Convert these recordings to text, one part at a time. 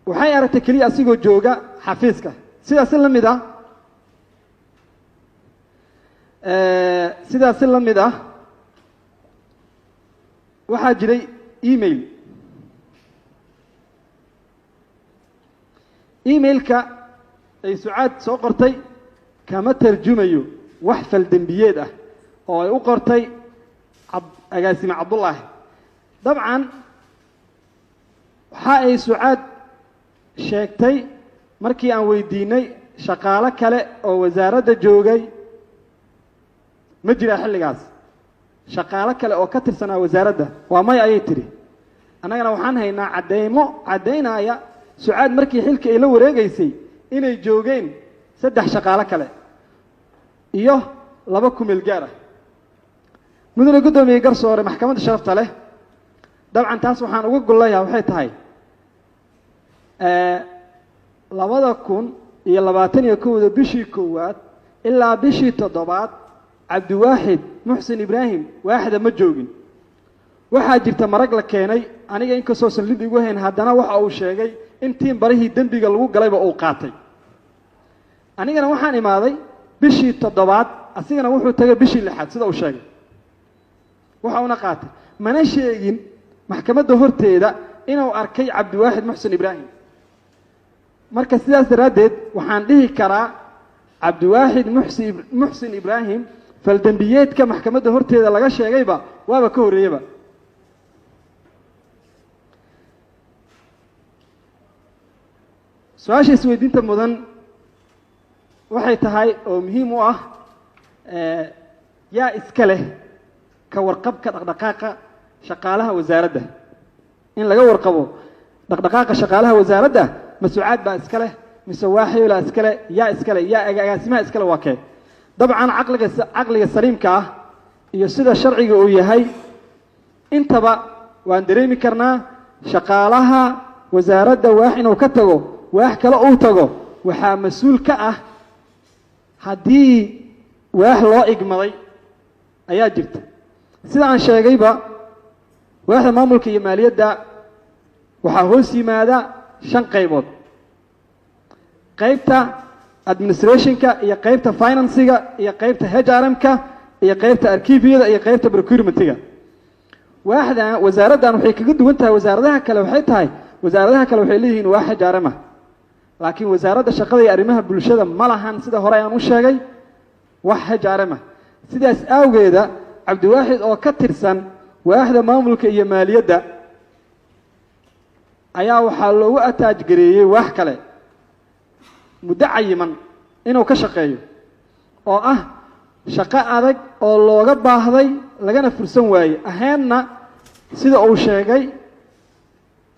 waxay aragtay kaliya asigoo jooga xafiiska sidaas la mid ah sidaas la mid ah waxaa jiray emailka ay Sucaad soo qortay kama tarjumayo wax fal dambiyeed ah oo ay u qortay agaasime Cabdullaahi dabcan waxa ay Sucaad sheegtay markii aan weydiinay shaqaale kale oo wasaaradda joogay ma jira xilligaas shaqaale kale oo ka tirsanaa wasaaradda waa may ayay tiri annagana waxaan haynaa cadeynaya Sucaad markii xilka ay la wareegaysay inay joogeen 3 shaqaale kale iyo 2 kumeel gaar ah mudane gudoomiye garsoore maxkamadda sharafta leh dabcan taas waxaan uga golayaa waxay tahay 2021 bishii koowaad ilaa bishii 7 Cabdiwaaxid Muxsin Ibraahim waaxda ma joogin waxaa jirta marag la keenay aniga in ka soo sanlid igu hayn haddana waxa uu sheegay in tiin barihii dambiga lagu galayba uu qaatay anigana waxaan imaaday bishii 7 asigana wuxuu tagay bishii 6 sida uu sheegay waxa uu qaatay mana sheegin maxkamadda horteeda inuu arkay Cabdiwaaxid Muxsin Ibraahim marka sidaas daraadeed waxaan dhihi karaa Cabdiwaaxid Muxsin Ibraahim faldambiyeedka maxkamadda horteeda laga sheegayba waaba ka horeeyaba su'aasha isweydiinta mudan waxay tahay oo muhiim u ah yaa iska leh ka warqabka dhaqdhaqaaqa shaqaalaha wasaaradda in laga warqabo dhaqdhaqaaqa shaqaalaha wasaaradda mas'uuliyaad baa iska leh mise waaxyo la iska leh yaa iska leh yaa agaasimaha iska leh waa kee dabcan caqliga saliimka ah iyo sida sharciga uu yahay intaba waan dareemi karnaa shaqaalaha wasaaradda waax inuu ka tago waax kale uu tago waxaa mas'uul ka ah haddii waax loo igmaday ayaa jirta sida aan sheegayba waaxda maamulka iyo maaliyadda waxaa hoos yimaada 5 qaybood qaybta administrationka iyo qaybta financega iyo qaybta HRMka iyo qaybta archiviyada iyo qaybta procurementiga waaxda wasaaraddan waxay kaga duwan tahay wasaaradaha kale waxay tahay wasaaradaha kale waxay leeyihiin waax HRM laakiin wasaaradda shaqada iyo arrimaha bulshada ma lahan sida hore aan u sheegay wax HRM sidaas awgeeda Cabdiwaaxid oo ka tirsan waaxda maamulka iyo maaliyadda ayaa waxaa loogu ataaj gareeyay wax kale muddo cayiman inuu ka shaqeeyo oo ah shaqo adag oo looga baahday lagana fursan waayay ahaanna sida uu sheegay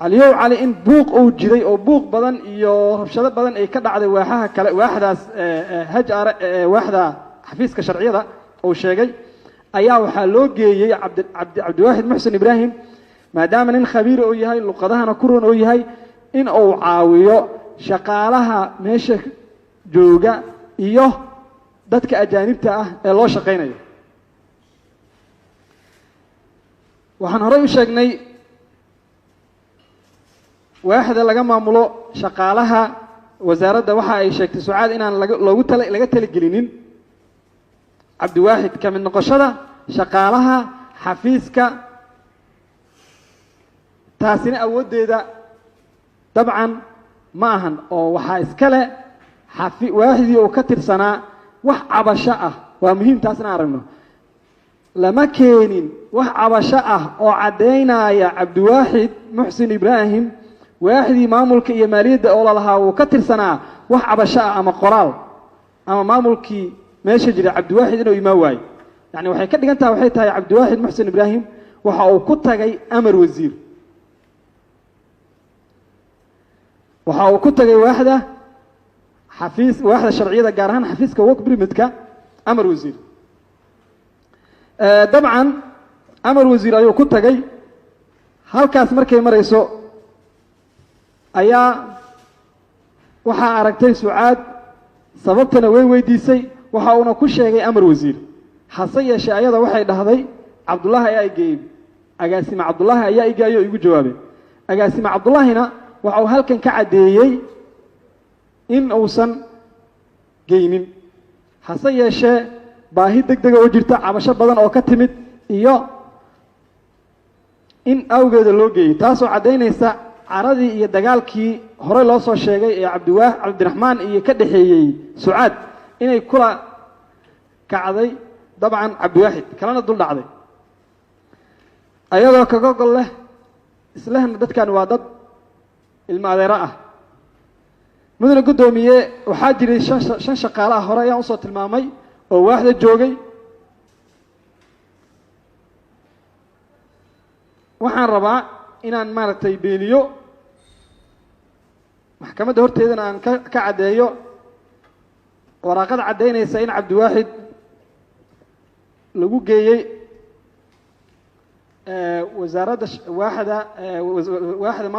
Aliyow Cali in buuq uu jiray oo buuq badan iyo rabshado badan ay ka dhacday waaxaha kale waaxdaas waaxda xafiiska sharciyada uu sheegay ayaa waxaa loo geeyay Cabdiwaaxid Muxsin Ibraahim maadaama nin khabiir uu yahay luqadahana ku roon uu yahay in uu caawiyo shaqaalaha meesha jooga iyo dadka ajaanibta ah ee loo shaqeynayo waxaan hore u sheegnay waaxda laga maamulo shaqaalaha wasaaradda waxa ay sheegtay Sucaad inaan laga talagelinin Cabdiwaaxid ka mid noqoshada shaqaalaha xafiiska taasina awoodeeda dabcan ma ahan oo waxa iska leh waaxdii oo ka tirsanaa wax cabasho ah waa muhiim taasna aragno lama keenin wax cabasho ah oo cadeynaya Cabdiwaaxid Muxsin Ibraahim waaxdii maamulka iyo maaliyadda oo lahaa uu ka tirsanaa wax cabasho ah ama qoraal ama maamulkii meesha jira Cabdiwaaxid inuu imaa waay yani waxay ka dhigan tahay waxay tahay Cabdiwaaxid Muxsin Ibraahim waxa uu ku tagay amar wasiir waxa uu ku tagay waaxda sharciyada gaar ahaan xafiiska work permit-ka amar wasiir dabcan amar wasiir ayuu ku tagay halkaas markay marayso ayaa waxa aragtay Sucaad sababtana way weydiisay waxa uu ku sheegay amar wasiir hase yeeshee ayada waxay dhahday Cabdullaahi ayaa igeeyay agaasime Cabdullaahi ayaa igeeyo igu jawaabay agaasime Cabdullaahina waxa uu halkan ka cadeeyay in uusan geynin hase yeeshee baahi degdeg oo jirta cabasho badan oo ka timid iyo in awgeeda loo geeyay taasoo cadeynaysa caradii iyo dagaalkii hore loo soo sheegay ee cabdiraxmaan iyo ka dhaxeeyay sucaad inay kula kacday dabcan cabdiwaaxid kalena dul dhacday ayadoo kaga gol leh islahna dadkan waa dad ilma adeero ah mudane gudoomiye waxaa jiray shan shaqaale ah hore ayaan usoo tilmaamay oo waaxda joogay waxaan rabaa inaan maaragtay beeniyo maxkamadda horteedana aan ka caddeeyo waraaqada caddaynaysa in cabdiwaaxid lagu geeyey wasaaradda waaxda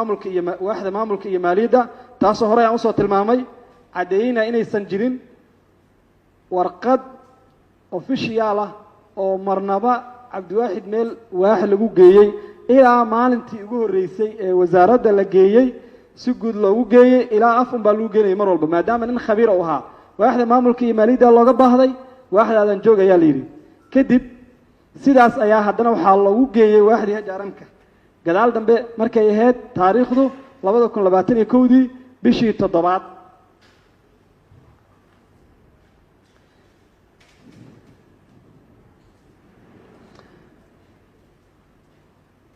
maamulka iyo maaliyadda taasoo hore aan usoo tilmaamay caddeeyeyna inaysan jirin warqad official ah oo marnaba cabdiwaaxid meel waax lagu geeyey ilaa maalintii ugu horreysay ee wasaaradda la geeyey si guud loogu geeyey ilaa af un baa lagu geenayay mar walba maadaama nin khabiir u ahaa waaxda maamulka iyo maaliyadda looga baahday waaxdaadan joog ayaa la yidhi kadib sidaas ayaa haddana waxaa loogu geeyey waaxdii hajaaranka gadaal dambe markay ahayd taariikhdu 2021dii bishii 7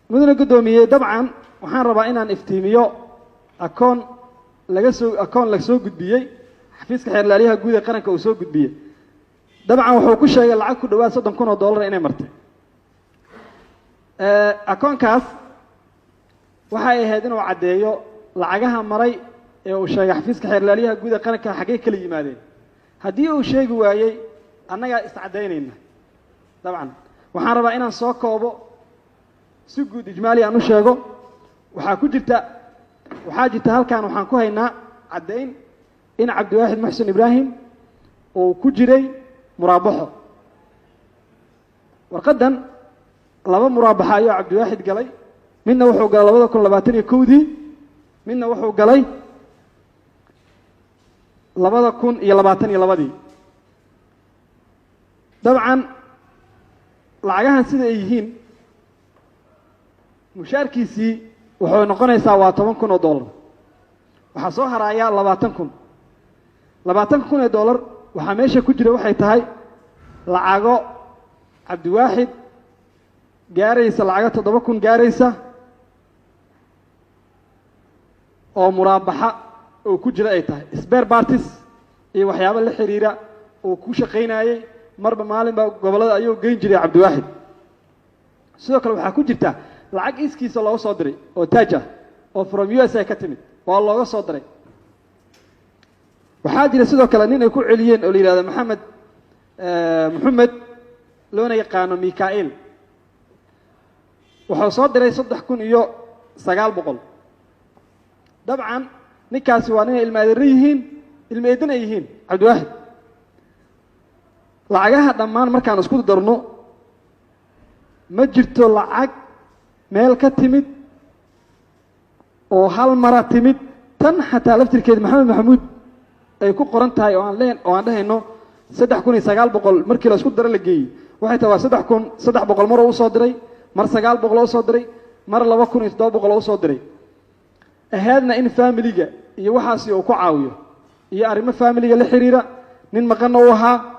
mudane gudoomiye dabcan waxaan rabaa inaan iftiimiyo akoon laga soo gudbiyey xafiiska xeerlaaliyaha guud ee qaranka uu soo gudbiyey dabcan wuxuu ku sheegay lacag ku dhawaad $30,000 inay martay akoonkaas waxay ahayd inuu caddeeyo lacagaha maray ee uu sheegay xafiiska xeerlaaliyaha guud ee qaranka xaggee kala yimaadeen haddii uu sheegi waayey annagaa iscadaynayna dabcan waxaan rabaa inaan soo koobo si guud ijmaali aan u sheego waxaa jirta halkan waxaan ku haynaa caddayn in cabdiwaaxid muxsin ibraahim uu ku jiray muraabaxo warqadan laba muraabaxa ayuu cabdiwaaxid galay midna wuxuu galay 2021dii midna wuxuu galay 2022dii dabcan lacagahan sida ay yihiin mushaarkiisii wuxuu noqonaysaa waa $10,000 waxaa soo haraya $20,000 waxaa meesha ku jira waxay tahay lacago cabdiwaaxid gaaraysa lacago 7,000 gaaraysa oo muraabaxa oo ku jira ay tahay spare parties iyo waxyaabo la xiriira oo ku shaqeynayay marba maalinba gobolada ayuu geyn jiray cabdiwaaxid sidoo kale waxaa ku jirta lacag iskiisa loo soo diray oo taaj ah oo from USA ka timid waa looga soo diray waxaa jira sidoo kale nin ay ku celiyeen oo la yiraahdo maxamed loona yaqaano Mikael wuxuu soo diray 3,900 dabcan ninkaasi waa nin ilma yihiin cabdiwaaxid lacagaha dhammaan markaan isku darno ma jirto lacag meel ka timid oo hal mara timid tan xataa laftirkeed maxamed maxamuud ay ku qoran tahay oo aan dhahayno 3,900 markii la isku daro la geeyay waxay tahay 3,300 mar uu soo diray mar 900 uu soo diray mar 2,700 uu soo diray ahaadna in familiga iyo waxaasi uu ku caawiyo iyo arrimo familiga la xiriira nin maqan oo ahaa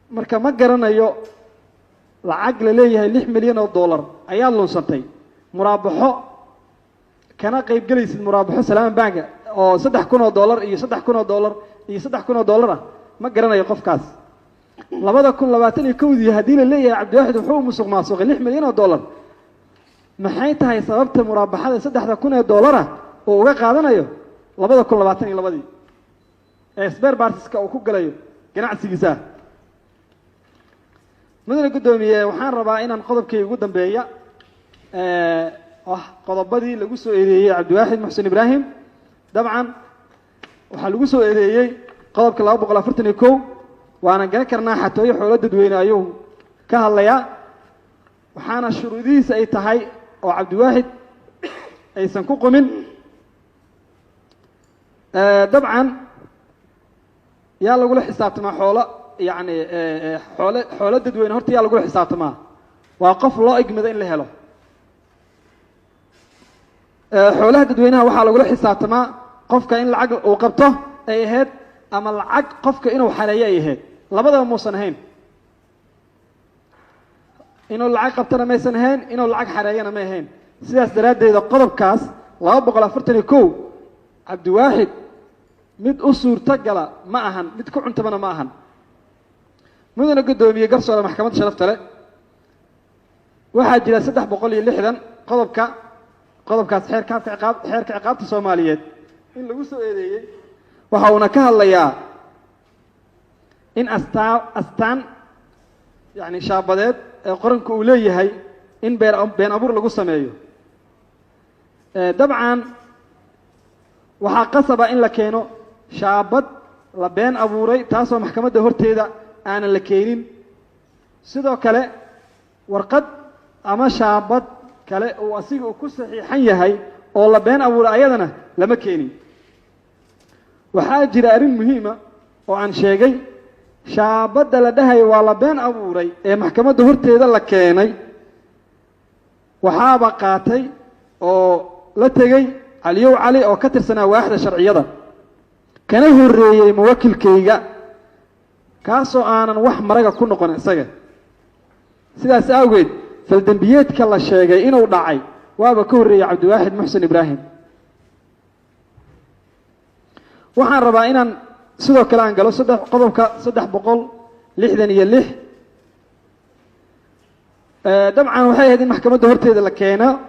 marka ma garanayo lacag la leeyahay $6 milyan ayaa lunsantay muraabaxo kana qayb galaysid muraabaxo Salaam Bank oo $3,000 iyo $3,000 iyo $3,000 ah ma garanayo qofkaas 2021dii hadii la leeyahay cabdiwaaxid wuxuu musuq maasuqay $6 milyan maxay tahay sababta muraabaxada $3,000 oo uga qaadanayo 2022dii ee spare partieska uu ku galayo ganacsigiisa mudane gudoomiye waxaan rabaa inaan qodobkayga ugu dambeeya qodobadii lagu soo eedeeyay cabdiwaaxid muxsin ibraahim dabcan waxaa lagu soo eedeeyay qodobka 241 waana garan karnaa xatooyo xoolo dadweyne ayuu ka hadlayaa waxaana shuruudihiisa ay tahay oo cabdiwaaxid aysan ku qumin dabcan yaa lagula xisaabtamaa xoolo yani xoolo dadweyne horta yaa lagula xisaabtamaa waa qof loo igmado in la helo xoolaha dadweynaha waxaa lagula xisaabtamaa qofka in lacag uu qabto ay ahayd ama lacag qofka inuu xareeyo ay ahayd labadaba muusan ahayn inuu lacag qabtana maysan ahayn inuu lacag xareeyana may ahayn sidaas daraaddeeda qodobkaas 241 cabdiwaaxid mid u suurto gala ma ahan mid ku cuntabana ma ahan mudana gudoomiye garsoore maxkamadda sharafta leh waxaa jira 360 qodobkaas xeerka ciqaabta Soomaaliyeed in lagu soo eedeeyay waxa uu ka hadlayaa in astaan yani shaabadeed ee qoranku uu leeyahay in been abuur lagu sameeyo dabcan waxaa qasaba in la keeno shaabad la been abuuray taasoo maxkamadda horteeda aanan la keenin sidoo kale warqad ama shaabad kale oo asiga uu ku saxiixan yahay oo la been abuuray ayadana lama keenin waxaa jira arrin muhiima oo aan sheegay shaabadda la dhahay waa la been abuuray ee maxkamadda horteeda la keenay waxaaba qaatay oo la tegay caliyow cali oo ka tirsanaa waaxda sharciyada kana horeeyay muwakkilkayga kaasoo aanan wax maraga ku noqon isaga sidaas awgeed faldambiyeedka la sheegay inuu dhacay waaba ka horeeyay cabdiwaaxid muxsin ibraahim waxaan rabaa inaan sidoo kale aan galo qodobka 366 dabcan waxay ahayd in maxkamadda horteeda la keeno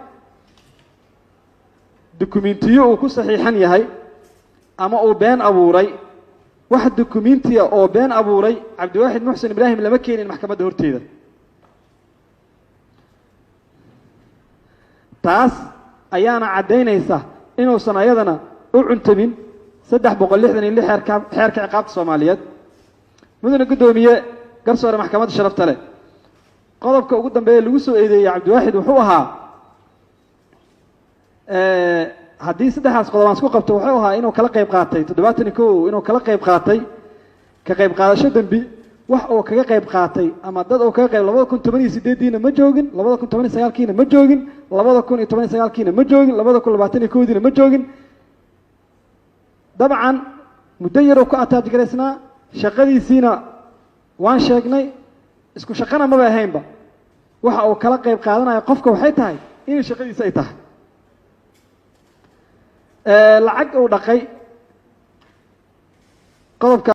dukumentiyo uu ku saxiixan yahay ama uu been abuuray wax dukumentiya oo been abuuray cabdiwaaxid muxsin ibraahim lama keenin maxkamadda horteeda taas ayaana caddaynaysa inuusan ayadana u cuntamin 366 xeerka ciqaabta Soomaaliyeed mudane gudoomiye garsoore maxkamadda sharafta leh qodobka ugu dambeeya lagu soo eedeeyay cabdiwaaxid wuxuu ahaa haddii saddexdaas qodob aan isku qabto wuxuu ahaa inuu kala qayb qaatay 71 inuu kala qayb qaatay ka qayb qaadasho dambi wax oo kaga qayb qaatay ama dad oo kaga qayb 2018 ma joogin 2019 ma joogin 2019 ma joogin 2021 ma joogin dabcan muddo yar oo ku ataajgareysnaa shaqadiisiina waan sheegnay isku shaqana ma baahaynba waxa uu kala qayb qaadanayo qofka waxay tahay in shaqadiisa ay tahay lacag uu dhaqay qodobka